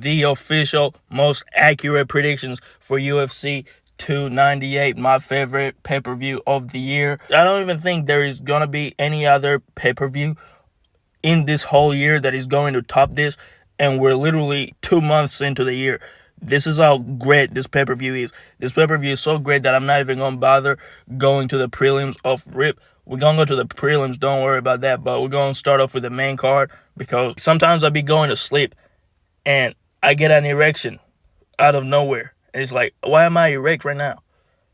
the official, most accurate predictions for UFC 298, my favorite pay-per-view of the year. I don't even think there is going to be any other pay-per-view in this whole year that is going to top this, and we're literally 2 months into the year. This is how great this pay-per-view is. This pay-per-view is so great that I'm not even going to bother going to the prelims off rip. We're going to go to the prelims, don't worry about that, but we're going to start off with the main card because sometimes I'll be going to sleep and I get an erection out of nowhere. And it's like, why am I erect right now?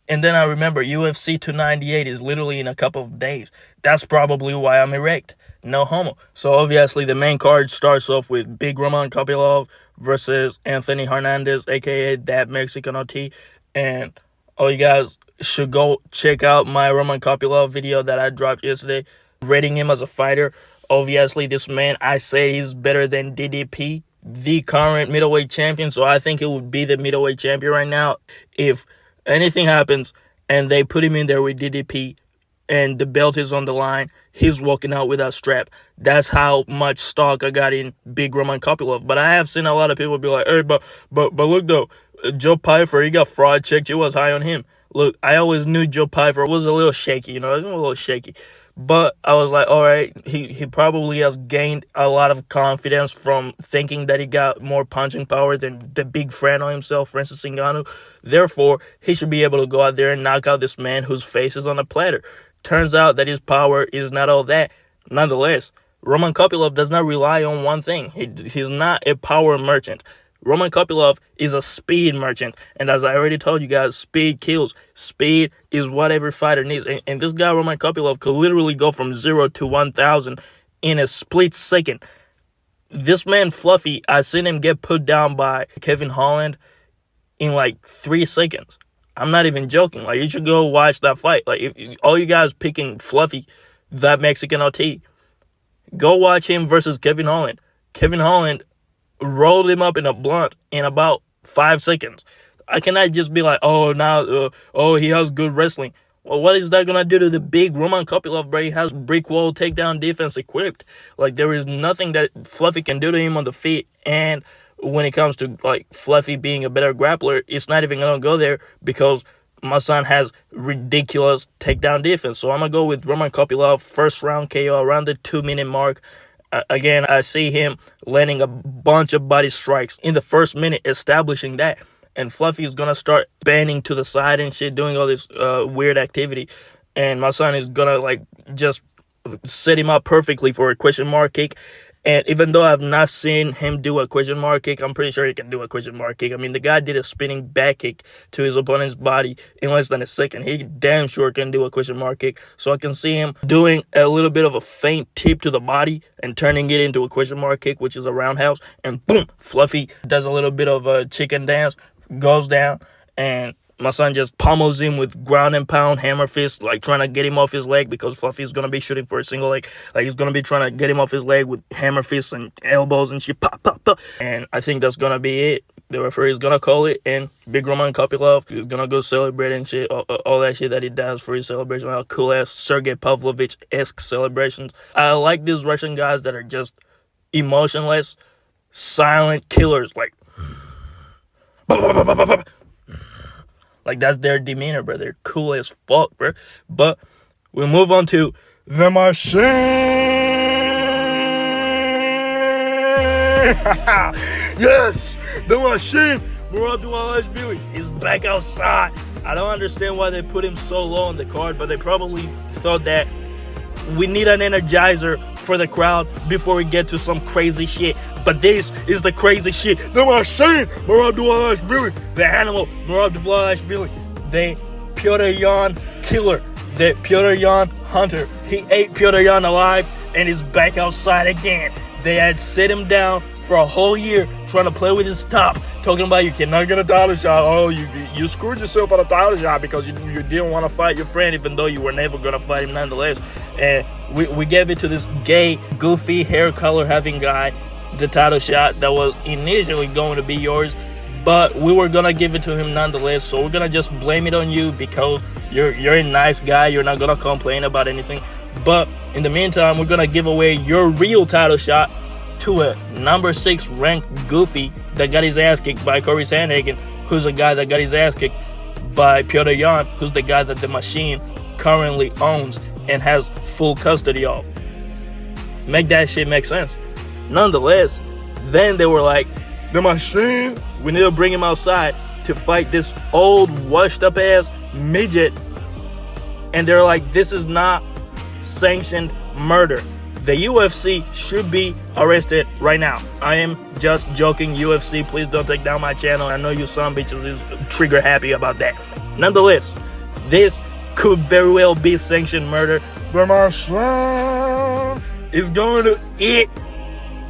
And then I remember UFC 298 is literally in a couple of days. That's probably why I'm erect. No homo. So obviously the main card starts off with Big Roman Kopylov versus Anthony Hernandez, aka that Mexican OT. And all you guys should go check out my Roman Kopylov video that I dropped yesterday, rating him as a fighter. Obviously, this man, I say he's better than DDP, the current middleweight champion. So I think he would be the middleweight champion right now. If anything happens and they put him in there with DDP and the belt is on the line, he's walking out with that strap. That's how much stock I got in Big Roman Kopylov. But I have seen a lot of people be like, hey, but look though, Joe Pyfer, he got fraud checked. You was high on him. Look, I always knew Joe Pyfer was a little shaky, he was a little shaky. But I was like, all right, he probably has gained a lot of confidence from thinking that he got more punching power than the big friend on himself, Francis Ngannou. Therefore, he should be able to go out there and knock out this man whose face is on a platter. Turns out that his power is not all that. Nonetheless, Roman Kopylov does not rely on one thing. He's not a power merchant. Roman Kopylov is a speed merchant. And as I already told you guys, speed kills. Speed is what every fighter needs. And this guy, Roman Kopylov, could literally go from 0 to 1,000 in a split second. This man, Fluffy, I seen him get put down by Kevin Holland in like 3 seconds. I'm not even joking. Like, you should go watch that fight. Like, if all you guys picking Fluffy, that Mexican OT, go watch him versus Kevin Holland. Kevin Holland rolled him up in a blunt in about 5 seconds. I cannot just be like, he has good wrestling. Well, what is that going to do to the big Roman Kopylov, bro? He has brick wall takedown defense equipped. Like, there is nothing that Fluffy can do to him on the feet. And when it comes to, like, Fluffy being a better grappler, it's not even going to go there because my son has ridiculous takedown defense. So I'm going to go with Roman Kopylov, first round KO around the 2-minute mark. Again, I see him landing a bunch of body strikes in the first minute, establishing that. And Fluffy is going to start bending to the side and shit, doing all this weird activity. And my son is going to, like, just set him up perfectly for a question mark kick. And even though I've not seen him do a question mark kick, I'm pretty sure he can do a question mark kick. I mean, the guy did a spinning back kick to his opponent's body in less than a second. He damn sure can do a question mark kick. So I can see him doing a little bit of a feint tip to the body and turning it into a question mark kick, which is a roundhouse. And boom, Fluffy does a little bit of a chicken dance, goes down, and my son just pummels him with ground and pound hammer fist, like trying to get him off his leg because Fluffy is going to be shooting for a single leg. Like, he's going to be trying to get him off his leg with hammer fists and elbows and shit. Pop, pop, pop. And I think that's going to be it. The referee is going to call it, and Big Roman Kopylov is going to go celebrate and shit. All that shit that he does for his celebration. All cool-ass Sergey Pavlovich-esque celebrations. I like these Russian guys that are just emotionless, silent killers. Like, like, that's their demeanor, bro. They're cool as fuck, bro. But we move on to the machine. Yes, the machine. Murad Dvalishvili is back outside. I don't understand why they put him so low on the card, but they probably thought that we need an energizer for the crowd before we get to some crazy shit. But this is the crazy shit. The machine, Murad Dvalishvili. The animal, Murad Dvalishvili. The Piotr Yan killer. The Piotr Yan hunter. He ate Piotr Yan alive and is back outside again. They had set him down for a whole year trying to play with his top, talking about you cannot get a title shot. Oh, you screwed yourself on a title shot because you didn't want to fight your friend, even though you were never going to fight him nonetheless. And we gave it to this gay, goofy, hair color having guy, the title shot that was initially going to be yours, but we were going to give it to him nonetheless. So we're going to just blame it on you because you're a nice guy. You're not going to complain about anything. But in the meantime, we're going to give away your real title shot to a number 6 ranked goofy that got his ass kicked by Corey Sandhagen, who's a guy that got his ass kicked by Petr Yan, who's the guy that the Machine currently owns and has full custody of. Make that shit make sense. Nonetheless, then they were like, the Machine, we need to bring him outside to fight this old washed up ass midget. And they're like, this is not sanctioned murder. The UFC should be arrested right now. I am just joking. UFC, please don't take down my channel. I know you some bitches is trigger happy about that. Nonetheless, this could very well be sanctioned murder. But my son is going to eat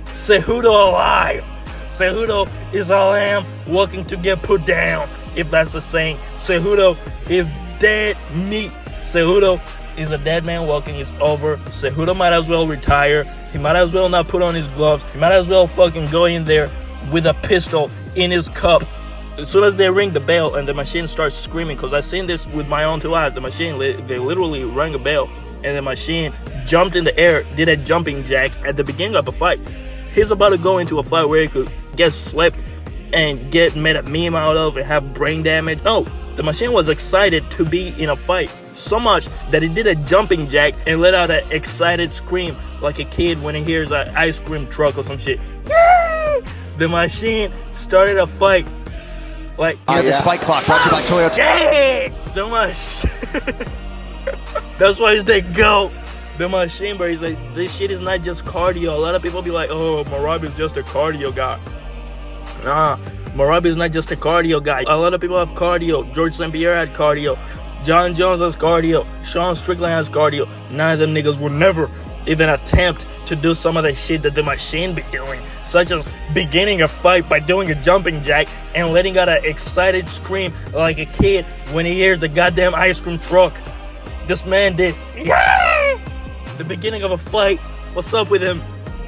Cejudo alive. Cejudo is a lamb walking to get put down, if that's the saying. Cejudo is dead meat. Cejudo is a dead man walking. It's over. Cejudo might as well retire. He might as well not put on his gloves. He might as well fucking go in there with a pistol in his cup. As soon as they ring the bell and the Machine starts screaming, because I've seen this with my own 2 eyes. The Machine, they literally rang a bell and the Machine jumped in the air, did a jumping jack at the beginning of a fight. He's about to go into a fight where he could get slept and get made a meme out of and have brain damage. No, the Machine was excited to be in a fight so much that he did a jumping jack and let out an excited scream like a kid when he hears an ice cream truck or some shit. Yay! The Machine started a fight. Like, this fight clock brought to you by Toyota. Yay! The Machine. That's why he's the GOAT. The Machine, bro. He's like, this shit is not just cardio. A lot of people be like, oh, Merab is just a cardio guy. Nah, Merab is not just a cardio guy. A lot of people have cardio. George St. Pierre had cardio. John Jones has cardio. Sean Strickland has cardio. None of them niggas will never even attempt to do some of the shit that the Machine be doing, such as beginning a fight by doing a jumping jack and letting out an excited scream like a kid when he hears the goddamn ice cream truck. This man did, yeah! The beginning of a fight. What's up with him?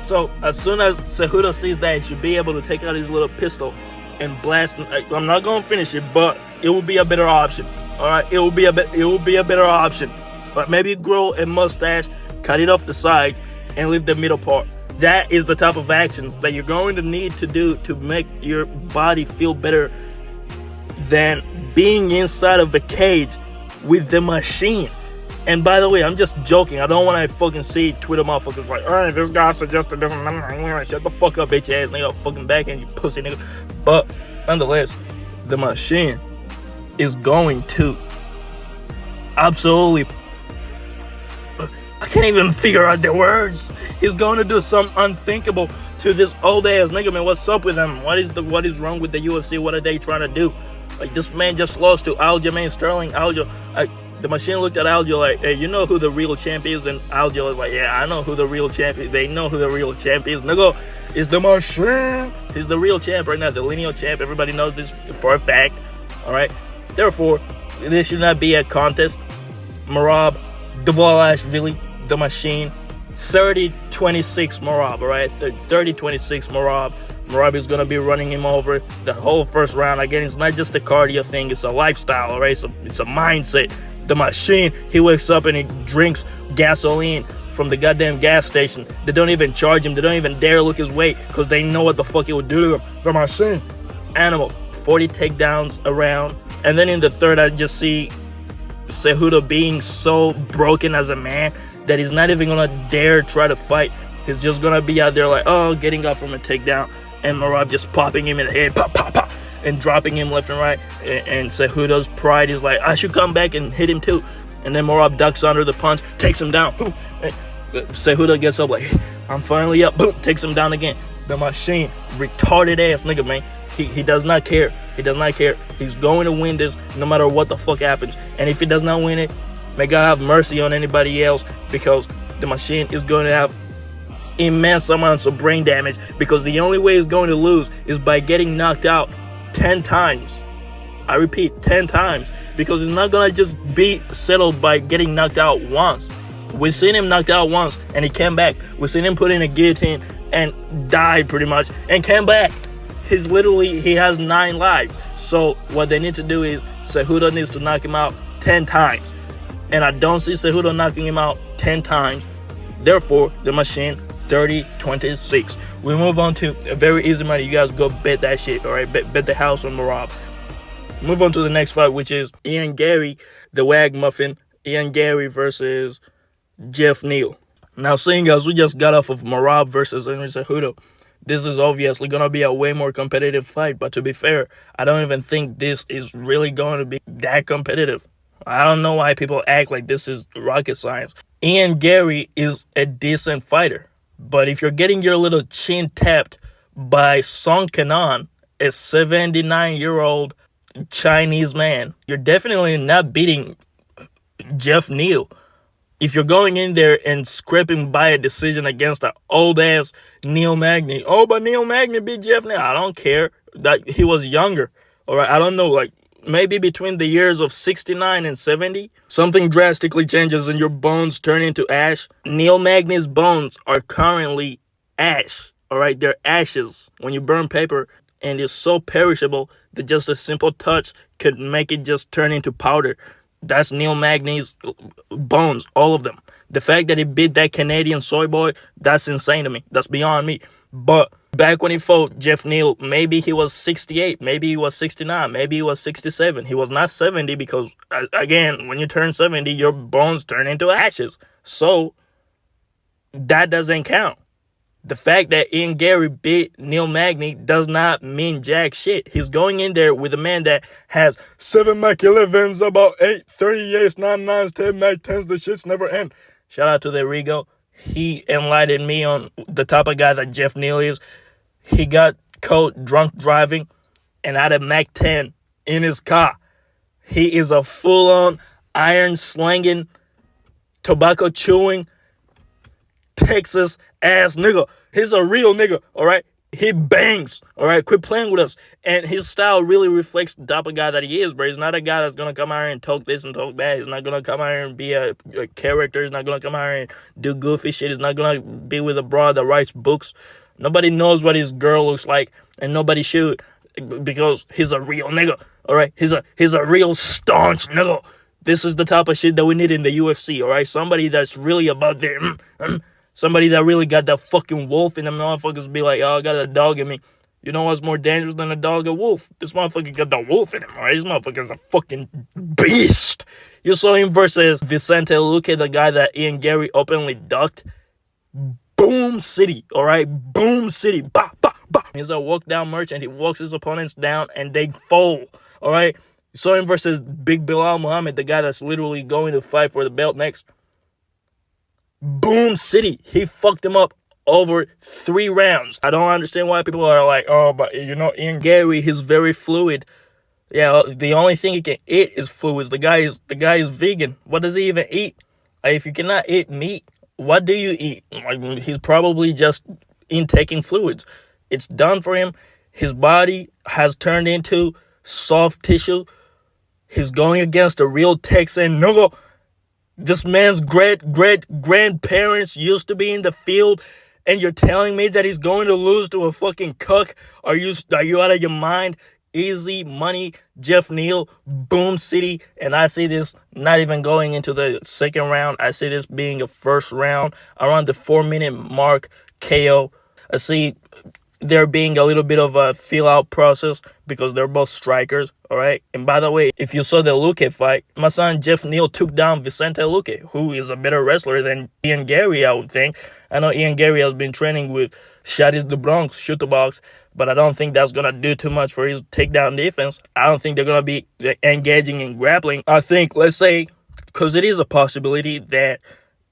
So as soon as Cejudo sees that, he should be able to take out his little pistol and blast him. I'm not gonna finish it, but it will be a better option. All right, it will be a better option. But maybe grow a mustache, cut it off the sides, and leave the middle part. That is the type of actions that you're going to need to do to make your body feel better than being inside of a cage with the Machine. And by the way, I'm just joking. I don't want to fucking see Twitter motherfuckers like, alright, this guy suggested this. Shut the fuck up, bitch ass nigga. Fucking backhand, you pussy nigga. But nonetheless, the Machine is going to absolutely, I can't even figure out the words. He's going to do something unthinkable to this old ass nigga, man. What's up with him? What is wrong with the UFC? What are they trying to do? Like, this man just lost to Aljamain Sterling. The Machine looked at Aljo like, hey, you know who the real champ is? And Aljo is like, yeah, I know who the real champ is. They know who the real champ is. Nigga, it's the Machine. He's the real champ right now, the lineal champ. Everybody knows this for a fact. All right. Therefore, this should not be a contest. Merab Dvalishvili, the Machine, 30-26 Merab, all right? 30-26 Merab. Merab is going to be running him over the whole first round. Again, it's not just a cardio thing. It's a lifestyle, all right? It's a mindset. The Machine, he wakes up and he drinks gasoline from the goddamn gas station. They don't even charge him. They don't even dare look his weight because they know what the fuck it would do to him. The Machine, animal, 40 takedowns around. And then in the third, I just see Cejudo being so broken as a man that he's not even going to dare try to fight. He's just going to be out there like, oh, getting up from a takedown. And Merab just popping him in the head, pop, pop, pop, and dropping him left and right. And Cejudo's pride is like, I should come back and hit him too. And then Merab ducks under the punch, takes him down. Boom. Cejudo gets up like, I'm finally up. Boom, takes him down again. The Machine, retarded ass nigga, man. He does not care. He does not care. He's going to win this no matter what the fuck happens. And if he does not win it, may God have mercy on anybody else, because the Machine is going to have immense amounts of brain damage, because the only way he's going to lose is by getting knocked out 10 times. I repeat, 10 times, because he's not going to just be settled by getting knocked out once. We've seen him knocked out once and he came back. We've seen him put in a guillotine and died pretty much and came back. He has 9 lives. So what they need to do is Cejudo needs to knock him out 10 times. And I don't see Cejudo knocking him out 10 times. Therefore, the Machine 30-26. We move on to a very easy money. You guys go bet that shit, all right? Bet the house on Marab. Move on to the next fight, which is Ian Gary, the Wag Muffin. Ian Gary versus Jeff Neal. Now, seeing as we just got off of Marab versus Henry Cejudo, this is obviously going to be a way more competitive fight. But to be fair, I don't even think this is really going to be that competitive. I don't know why people act like this is rocket science. Ian Gary is a decent fighter. But if you're getting your little chin tapped by Song Kenan, a 79-year-old Chinese man, you're definitely not beating Jeff Neal. If you're going in there and scraping by a decision against an old-ass Neil Magny, oh, but Neil Magny beat Jeff Neal. I don't care that he was younger. All right, I don't know, like, maybe between the years of 69 and 70, something drastically changes and your bones turn into ash. Neil Magny's bones are currently ash. All right, they're ashes when you burn paper, and it's so perishable that just a simple touch could make it just turn into powder. That's Neil Magny's bones, all of them. The fact that he beat that Canadian soy boy, that's insane to me. That's beyond me. But back when he fought Jeff Neal, maybe he was 68, maybe he was 69, maybe he was 67. He was not 70 because, again, when you turn 70, your bones turn into ashes. So that doesn't count. The fact that Ian Gary beat Neil Magny does not mean jack shit. He's going in there with a man that has 7 Mac 11s, about 8 38s, 9 9s, 10 Mac 10s. The shits never end. Shout out to the Rigo. He enlightened me on the type of guy that Jeff Neal is. He got caught drunk driving and had a Mac 10 in his car. He is a full-on iron slanging, tobacco chewing, Texas ass nigga. He's a real nigga, all right? He bangs, all right? Quit playing with us. And his style really reflects the type of guy that he is, bro. He's not a guy that's going to come out here and talk this and talk that. He's not going to come out here and be a character. He's not going to come out here and do goofy shit. He's not going to be with a broad that writes books. Nobody knows what his girl looks like, and nobody should, because he's a real nigga, all right? He's a real staunch nigga. This is the type of shit that we need in the UFC, all right? Somebody that's really about their... Somebody that really got that fucking wolf in them motherfuckers be like, oh, I got a dog in me. You know what's more dangerous than a dog? A wolf. This motherfucker got the wolf in him, alright? This motherfucker's a fucking beast. You saw him versus Vicente Luque, the guy that Ian Gary openly ducked. Boom City, alright? Boom City. Bah, bah, bah. He's a walk down merchant. He walks his opponents down and they fall, alright? You saw him versus Big Bilal Muhammad, the guy that's literally going to fight for the belt next. Boom City. He fucked him up over 3 rounds. I don't understand why people are like, oh, but you know, Ian Gary, he's very fluid. Yeah, the only thing he can eat is fluids. The guy is vegan. What does he even eat? Like, if you cannot eat meat, what do you eat? Like, he's probably just intaking fluids. It's done for him. His body has turned into soft tissue. He's going against a real Texan nigga. This man's great-grandparents used to be in the field, and you're telling me that he's going to lose to a fucking cuck? Are you out of your mind? Easy money, Jeff Neal, Boom City, and I see this not even going into the second round. I see this being a first round, around the 4-minute mark, KO. I see there being a little bit of a feel-out process because they're both strikers, all right? And by the way, if you saw the Luque fight, my son Jeff Neal took down Vicente Luque, who is a better wrestler than Ian Gary, I would think. I know Ian Gary has been training with Shadis the Bronx, Shoot the Box, but I don't think that's going to do too much for his takedown defense. I don't think they're going to be engaging in grappling. I think, let's say, because it is a possibility that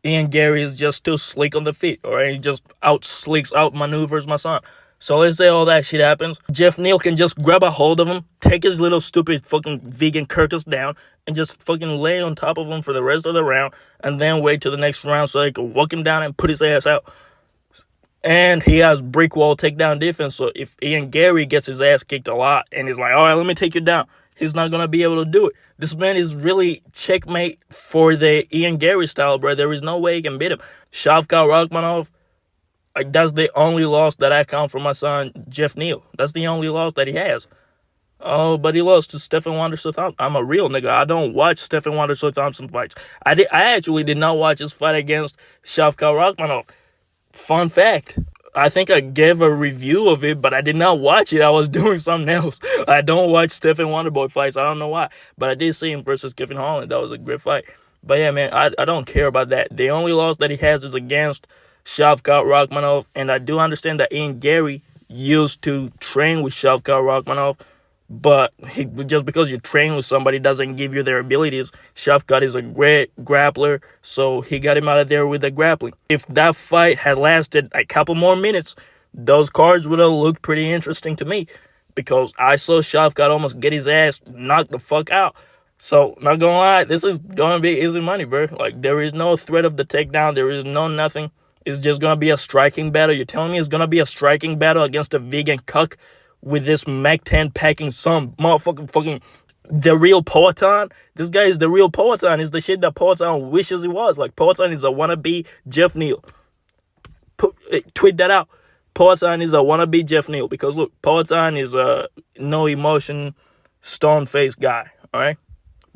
Ian Gary is just too slick on the feet, all right? He just out-maneuvers my son. So let's say all that shit happens. Jeff Neal can just grab a hold of him, take his little stupid fucking vegan carcass down, and just fucking lay on top of him for the rest of the round, and then wait till the next round so they can walk him down and put his ass out. And he has brick wall takedown defense, so if Ian Gary gets his ass kicked a lot and he's like, all right, let me take you down, he's not going to be able to do it. This man is really checkmate for the Ian Gary style, bro. There is no way he can beat him. Shavkat Rakhmonov, like, that's the only loss that I count for my son, Jeff Neal. That's the only loss that he has. Oh, but he lost to Stephen Wonderster Thompson. I'm a real nigga. I don't watch Stephen Wonderster Thompson fights. I actually did not watch his fight against Shavkat Rakhmonov. Fun fact. I think I gave a review of it, but I did not watch it. I was doing something else. I don't watch Stephen Wonderboy fights. I don't know why. But I did see him versus Kevin Holland. That was a great fight. But yeah, man, I don't care about that. The only loss that he has is against Shavkat Rakhmonov. And I do understand that Ian Gary used to train with Shavkat Rakhmonov. But just because you train with somebody doesn't give you their abilities. Shavkat is a great grappler, so he got him out of there with the grappling. If that fight had lasted a couple more minutes, those cards would have looked pretty interesting to me, because I saw Shavkat almost get his ass knocked the fuck out. So, not gonna lie, this is gonna be easy money, bro. Like, there is no threat of the takedown. There is no nothing. It's just gonna be a striking battle. You're telling me it's gonna be a striking battle against a vegan cuck with this Mac 10 packing some motherfucking fucking the real Poatan? This guy is the real Poatan. Is the shit that Poatan wishes he was. Like, Poatan is a wannabe Jeff Neal. Tweet that out. Poatan is a wannabe Jeff Neal. Because look, Poatan is a no emotion, stone faced guy. Alright?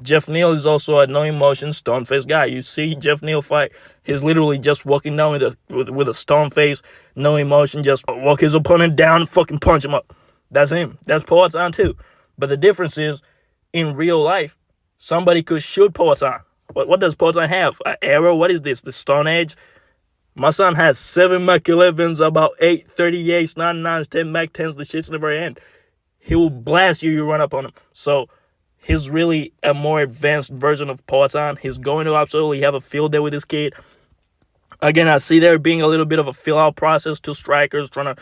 Jeff Neal is also a no emotion, stone faced guy. You see Jeff Neal fight, he's literally just walking down with a stone face, no emotion, just walk his opponent down and fucking punch him up. That's him. That's Poatan too. But the difference is, in real life, somebody could shoot Poatan. What does Poatan have? An arrow? What is this? The Stone Age? My son has 7 Mac 11s, about 8 38s, 99s, 10 Mac 10s. The shit's never end. He will blast you run up on him. So he's really a more advanced version of Poatan. He's going to absolutely have a field day with this kid. Again, I see there being a little bit of a fill-out process. Two strikers trying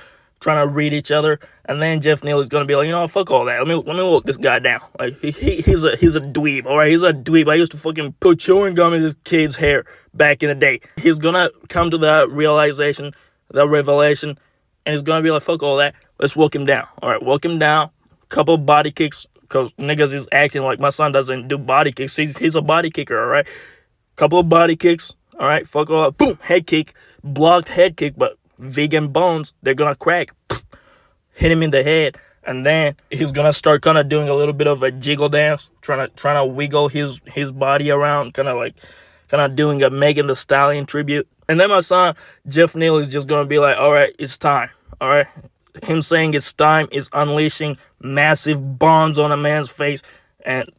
to read each other, and then Jeff Neal is gonna be like, you know, fuck all that. Let me walk this guy down. Like, he's a dweeb, all right. He's a dweeb. I used to fucking put chewing gum in this kid's hair back in the day. He's gonna come to that realization, that revelation, and he's gonna be like, fuck all that. Let's walk him down. All right, walk him down. Couple body kicks, cause niggas is acting like my son doesn't do body kicks. He's a body kicker, all right. Couple of body kicks, all right. Fuck all that. Boom, head kick, blocked head kick, but vegan bones, they're gonna crack. Hit him in the head, and then he's gonna start kind of doing a little bit of a jiggle dance, trying to wiggle his body around, kind of doing a Megan Thee Stallion tribute. And then my son Jeff Neal is just gonna be like, all right, it's time. All right, him saying it's time is unleashing massive bombs on a man's face, and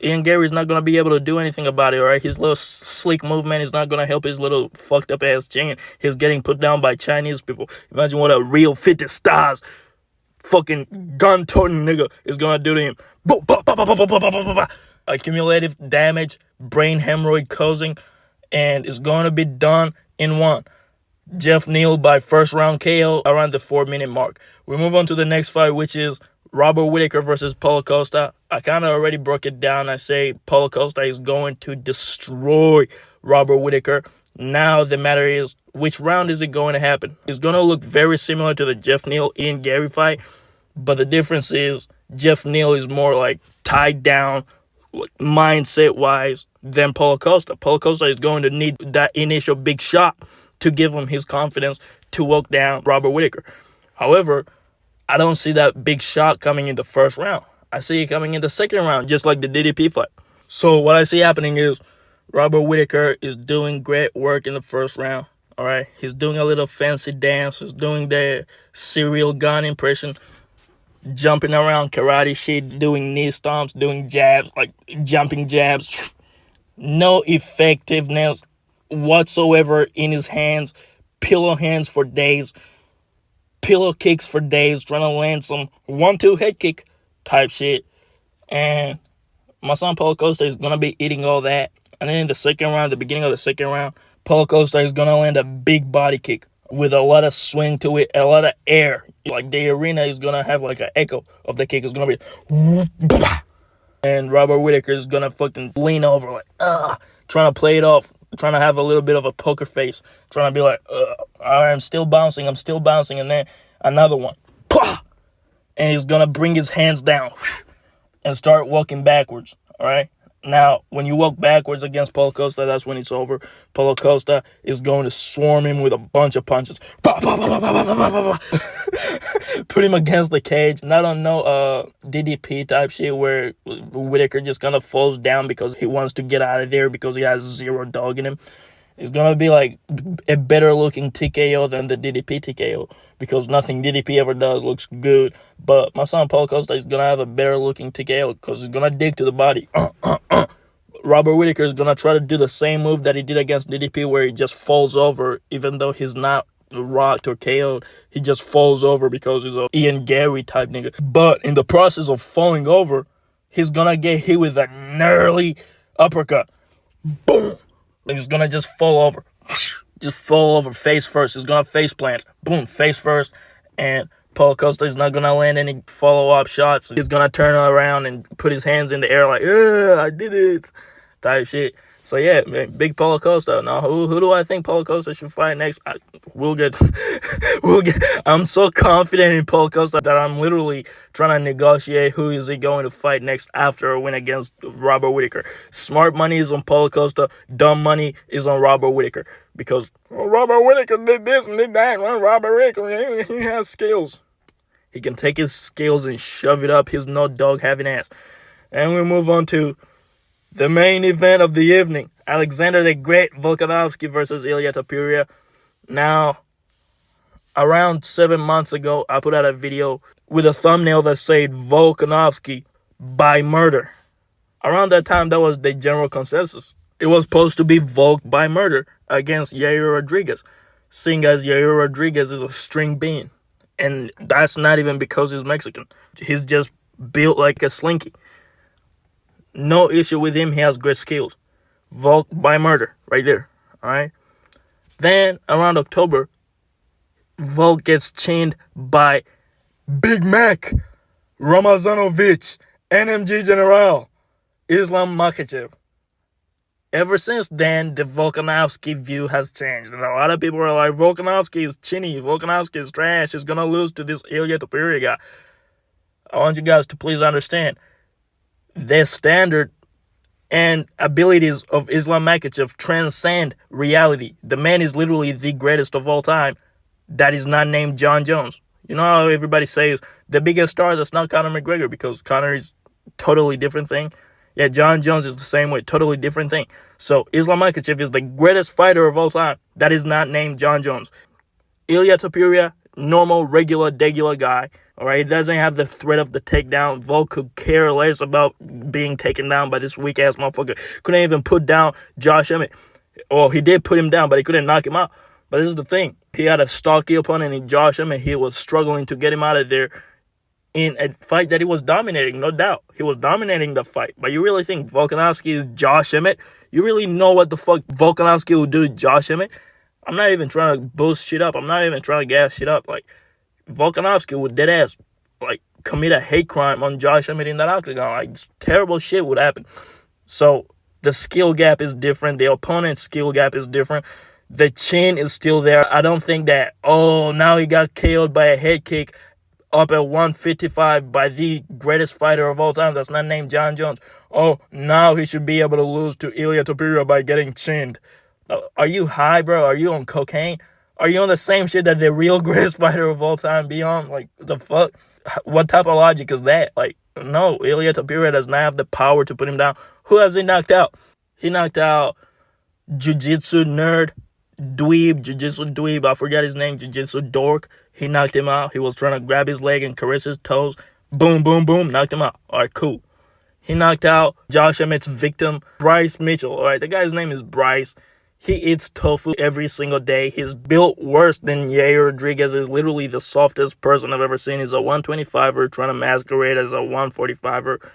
Ian Gary's not going to be able to do anything about it, all right? His little sleek movement is not going to help his little fucked up ass chin. He's getting put down by Chinese people. Imagine what a real 50 stars fucking gun-toting nigga is going to do to him. Accumulative damage, brain hemorrhoid causing, and it's going to be done in one. Jeff Neal by first round KO around the 4-minute mark. We move on to the next fight, which is Robert Whitaker versus Paulo Costa. I kind of already broke it down. I say Paulo Costa is going to destroy Robert Whitaker. Now the matter is, which round is it going to happen? It's going to look very similar to the Jeff Neal-Ian Gary fight, but the difference is Jeff Neal is more like tied down mindset-wise than Paulo Costa. Paulo Costa is going to need that initial big shot to give him his confidence to walk down Robert Whitaker. However, I don't see that big shot coming in the first round. I see it coming in the second round, just like the DDP fight. So what I see happening is Robert Whitaker is doing great work in the first round. All right, he's doing a little fancy dance. He's doing the serial gun impression, jumping around karate shit, doing knee stomps, doing jabs, like jumping jabs. No effectiveness whatsoever in his hands. Pillow hands for days. Pillow kicks for days, trying to land some 1-2 head kick type shit. And my son Paulo Costa is going to be eating all that. And then in the second round, the beginning of the second round, Paulo Costa is going to land a big body kick with a lot of swing to it, a lot of air. Like, the arena is going to have like an echo of the kick. It's going to be... And Robert Whitaker is going to fucking lean over like, trying to play it off, trying to have a little bit of a poker face, trying to be like, all right, I'm still bouncing, and then another one, and he's gonna bring his hands down and start walking backwards, all right? Now, when you walk backwards against Paulo Costa, that's when it's over. Paulo Costa is going to swarm him with a bunch of punches. Put him against the cage. And I don't know, DDP type shit where Whitaker just kind of falls down because he wants to get out of there because he has zero dog in him. It's gonna be like a better looking TKO than the DDP TKO, because nothing DDP ever does looks good. But my son Paul Costa is gonna have a better looking TKO because he's gonna dig to the body. Robert Whitaker is gonna try to do the same move that he did against DDP, where he just falls over, even though he's not rocked or KO'd. He just falls over because he's a Ian Gary type nigga. But in the process of falling over, he's gonna get hit with a gnarly uppercut. Boom! He's gonna just fall over. Just fall over face first. He's gonna face plant. Boom, face first. And Paul Costa is not gonna land any follow-up shots. He's gonna turn around and put his hands in the air like, yeah, I did it, type shit. So yeah, man, big Paulo Costa. Now, who do I think Paulo Costa should fight next? We'll get. I'm so confident in Paulo Costa that I'm literally trying to negotiate who is he going to fight next after a win against Robert Whitaker. Smart money is on Paulo Costa. Dumb money is on Robert Whitaker, because Robert Whitaker did this and did that. Robert Whitaker, he has skills. He can take his skills and shove it up his no dog having ass. And we move on to the main event of the evening, Alexander the Great Volkanovski versus Ilia Topuria. Now, around 7 months ago, I put out a video with a thumbnail that said Volkanovski by murder. Around that time, that was the general consensus. It was supposed to be Volk by murder against Yair Rodriguez, seeing as Yair Rodriguez is a string bean. And that's not even because he's Mexican. He's just built like a slinky. No issue with him. He has great skills. Volk by murder right there. All right. Then around October, Volk gets chained by Big Mac, Ramazanovic, NMG General, Islam Makhachev. Ever since then, the Volkanovski view has changed. And a lot of people are like, Volkanovski is chinny. Volkanovski is trash. He's going to lose to this Ilia Topuria guy. I want you guys to please understand, the standard and abilities of Islam Makhachev transcend reality. The man is literally the greatest of all time that is not named John Jones. You know how everybody says the biggest star that's not Conor McGregor, because Conor is totally different thing. Yeah, John Jones is the same way, totally different thing. So Islam Makhachev is the greatest fighter of all time that is not named John Jones. Ilia Topuria, normal, regular, degular guy. All right, he doesn't have the threat of the takedown. Volk could care less about being taken down by this weak-ass motherfucker. Couldn't even put down Josh Emmett. Well, he did put him down, but he couldn't knock him out. But this is the thing. He had a stocky opponent in Josh Emmett. He was struggling to get him out of there in a fight that he was dominating, no doubt. He was dominating the fight. But you really think Volkanovski is Josh Emmett? You really know what the fuck Volkanovski will do to Josh Emmett? I'm not even trying to boost shit up. I'm not even trying to gas shit up. Like, Volkanovski would deadass, like, commit a hate crime on Josh Emmett in that octagon. Like, terrible shit would happen. So, the skill gap is different. The opponent's skill gap is different. The chin is still there. I don't think that, oh, now he got KO'd by a head kick up at 155 by the greatest fighter of all time that's not named John Jones. Oh, now he should be able to lose to Ilia Topuria by getting chinned. Are you high, bro? Are you on cocaine? Are you on the same shit that the real greatest fighter of all time be on? Like, the fuck? What type of logic is that? Like, no, Ilia Topuria does not have the power to put him down. Who has he knocked out? He knocked out jiu-jitsu nerd, dweeb, jiu-jitsu dweeb. I forgot his name, jiu-jitsu dork. He knocked him out. He was trying to grab his leg and caress his toes. Boom, boom, boom. Knocked him out. All right, cool. He knocked out Josh Emmett's victim, Bryce Mitchell. All right, the guy's name is Bryce. He eats tofu every single day. He's built worse than Yair Rodriguez. Is literally the softest person I've ever seen. He's a 125er trying to masquerade as a 145er.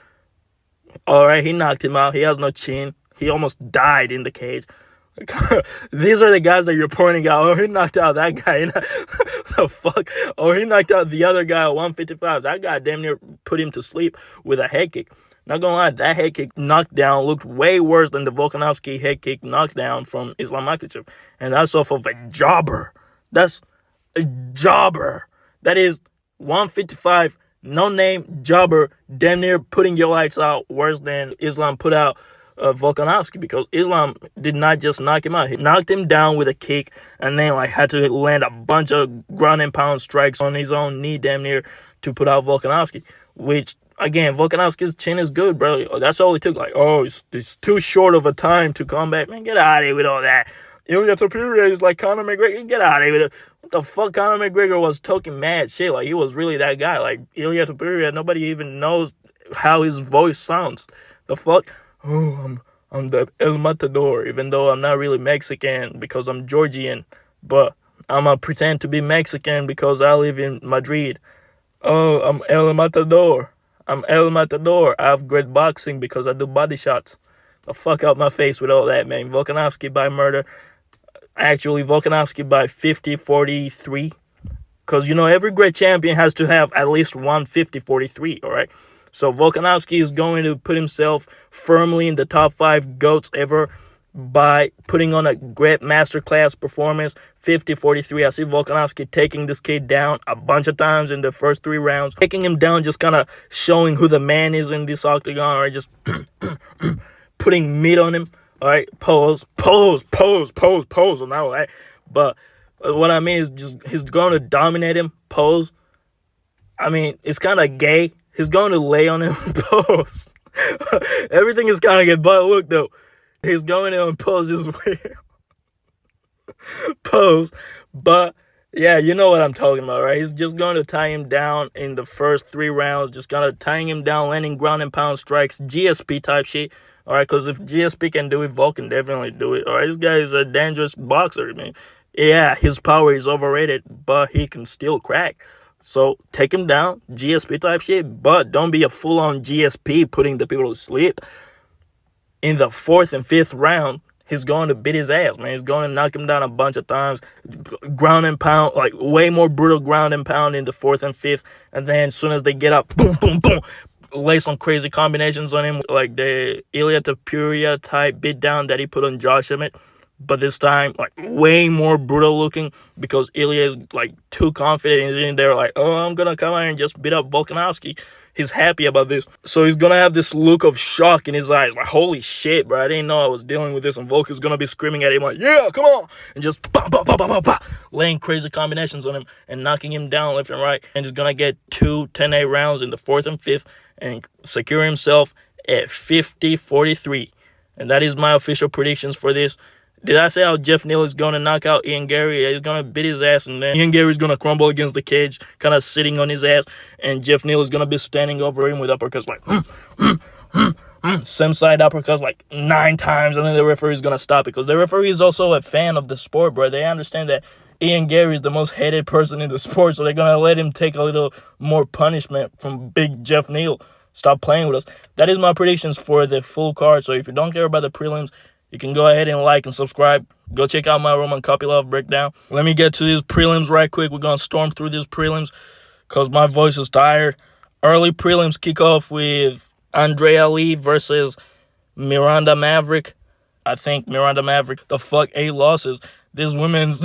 All right, he knocked him out. He has no chin. He almost died in the cage. These are the guys that you're pointing out. Oh, he knocked out that guy. The fuck? Oh, he knocked out the other guy at 155. That guy damn near put him to sleep with a head kick. Not gonna lie, that head kick knockdown looked way worse than the Volkanovski head kick knockdown from Islam Makhachev. And that's off of a jobber. That's a jobber. That is 155, no-name jobber, damn near putting your lights out worse than Islam put out Volkanovski, because Islam did not just knock him out. He knocked him down with a kick and then like had to land a bunch of ground and pound strikes on his own knee damn near to put out Volkanovski, which, again, Volkanovski's chin is good, bro. That's all it took. Like, oh, it's too short of a time to come back. Man, get out of here with all that. Ilya Topuria is like Conor McGregor. Get out of here. What the fuck? Conor McGregor was talking mad shit. Like, he was really that guy. Like, Ilya Topuria, nobody even knows how his voice sounds. The fuck? Oh, I'm the El Matador, even though I'm not really Mexican because I'm Georgian. But I'm going to pretend to be Mexican because I live in Madrid. Oh, I'm El Matador. I'm El Matador. I have great boxing because I do body shots. The fuck out my face with all that, man. Volkanovski by murder. Actually, Volkanovski by 50-43. Because, every great champion has to have at least one 50-43, all right? So Volkanovski is going to put himself firmly in the top 5 GOATs ever by putting on a great masterclass performance, 50-43. I see Volkanovski taking this kid down a bunch of times in the first 3 rounds. Taking him down, just kind of showing who the man is in this octagon, or just putting meat on him. All right, pose on that, all right? But what I mean is just he's going to dominate him, pose. I mean, it's kind of gay. He's going to lay on him, pose. Everything is kind of gay, but look, though. He's going to impose his will. Pose. But, yeah, you know what I'm talking about, right? He's just going to tie him down in the first 3 rounds. Just kind of tying him down, landing ground and pound strikes, GSP type shit. All right, because if GSP can do it, Volk can definitely do it. All right, this guy is a dangerous boxer, man. Yeah, his power is overrated, but he can still crack. So take him down, GSP type shit, but don't be a full-on GSP putting the people to sleep. In the 4th and 5th round, he's going to beat his ass, man. He's going to knock him down a bunch of times. Ground and pound, like way more brutal ground and pound in the 4th and 5th. And then as soon as they get up, boom, boom, boom, lay some crazy combinations on him, like the Ilya Topuria type beatdown that he put on Josh Emmett. But this time, like, way more brutal looking because Ilya is, like, too confident. He's in there like, oh, I'm going to come out and just beat up Volkanovski. He's happy about this. So he's going to have this look of shock in his eyes. Like, holy shit, bro. I didn't know I was dealing with this. And Volk is going to be screaming at him like, yeah, come on. And just laying crazy combinations on him and knocking him down left and right. And he's going to get 2 10-8 rounds in the 4th and 5th and secure himself at 50-43. And that is my official predictions for this. Did I say how Jeff Neal is going to knock out Ian Gary? Yeah, he's going to beat his ass, and then Ian Gary is going to crumble against the cage, kind of sitting on his ass, and Jeff Neal is going to be standing over him with uppercuts like, same side uppercuts like 9 times, and then the referee is going to stop it, because the referee is also a fan of the sport, bro. They understand that Ian Gary is the most hated person in the sport, so they're going to let him take a little more punishment from big Jeff Neal. Stop playing with us. That is my predictions for the full card, so if you don't care about the prelims, you can go ahead and like and subscribe. Go check out my Roman Kopylov breakdown. Let me get to these prelims right quick. We're going to storm through these prelims because my voice is tired. Early prelims kick off with Andrea Lee versus Miranda Maverick. I think Miranda Maverick, 8 losses. This women's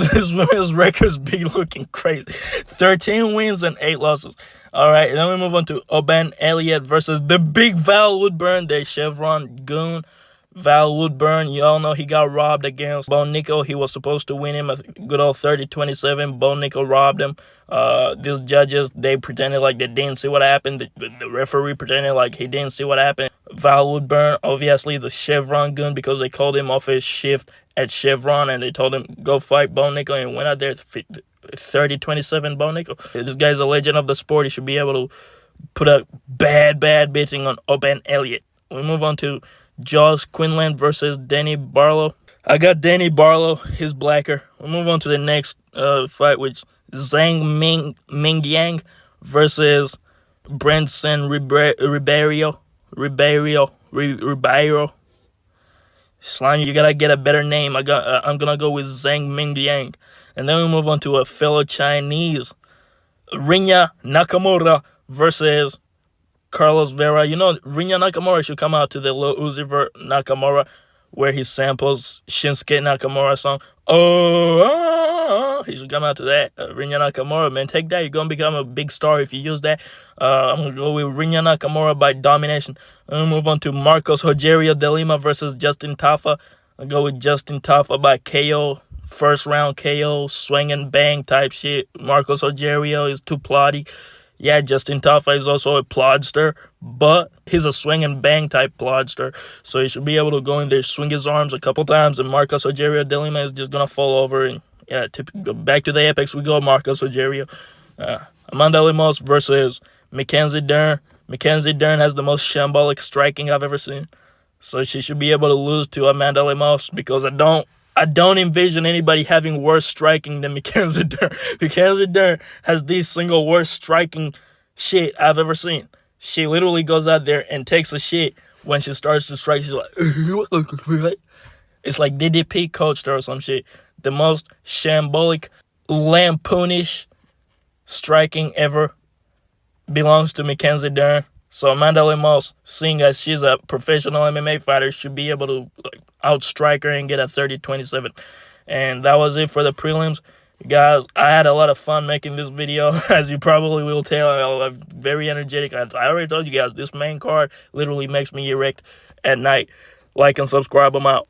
records be looking crazy. 13 wins and 8 losses. All right, then we move on to Oban Elliott versus the big Val Woodburn, the Chevron goon. Val Woodburn, you all know he got robbed against Bo Nickal. He was supposed to win him a good old 30-27. Bo Nickal robbed him. These judges, they pretended like they didn't see what happened. The referee pretended like he didn't see what happened. Val Woodburn, obviously the Chevron goon, because they called him off his shift at Chevron and they told him, go fight Bo Nickal, and went out there 30-27 Bo Nickal. This guy's a legend of the sport. He should be able to put a bad beating on Oban Elliott. We move on to Josh Quinlan versus Danny Barlow. I got Danny Barlow. He's blacker. We'll move on to the next fight, which Zhang Mingyang versus Branson Ribeiro. Slime, you gotta get a better name. I'm gonna go with Zhang Mingyang. And then we move on to a fellow Chinese, Rinya Nakamura versus Carlos Vera. You know, Rinya Nakamura should come out to the Lil Uzi Vert Nakamura, where he samples Shinsuke Nakamura song. He should come out to that. Rinya Nakamura, man, take that. You're going to become a big star if you use that. I'm going to go with Rinya Nakamura by domination. I'm going to move on to Marcos Rogerio de Lima versus Justin Tafa. I'll go with Justin Tafa by KO. First round KO, swing and bang type shit. Marcos Rogerio is too plotty. Yeah, Justin Tafa is also a plodster, but he's a swing and bang type plodster. So he should be able to go in there, swing his arms a couple times, and Marcos Rogerio de Lima is just going to fall over. And yeah, back to the apex we go, Marcos Rogerio. Amanda Lemos versus Mackenzie Dern. Mackenzie Dern has the most shambolic striking I've ever seen. So she should be able to lose to Amanda Lemos because I don't envision anybody having worse striking than Mackenzie Dern. Mackenzie Dern has the single worst striking shit I've ever seen. She literally goes out there and takes a shit when she starts to strike. She's like, it's like DDP coached her or some shit. The most shambolic, lampoonish striking ever belongs to Mackenzie Dern. So Amanda Lemos, seeing as she's a professional MMA fighter, should be able to outstrike her and get a 30-27. And that was it for the prelims. Guys, I had a lot of fun making this video, as you probably will tell. I'm very energetic. I already told you guys, this main card literally makes me erect at night. Like and subscribe. I'm out.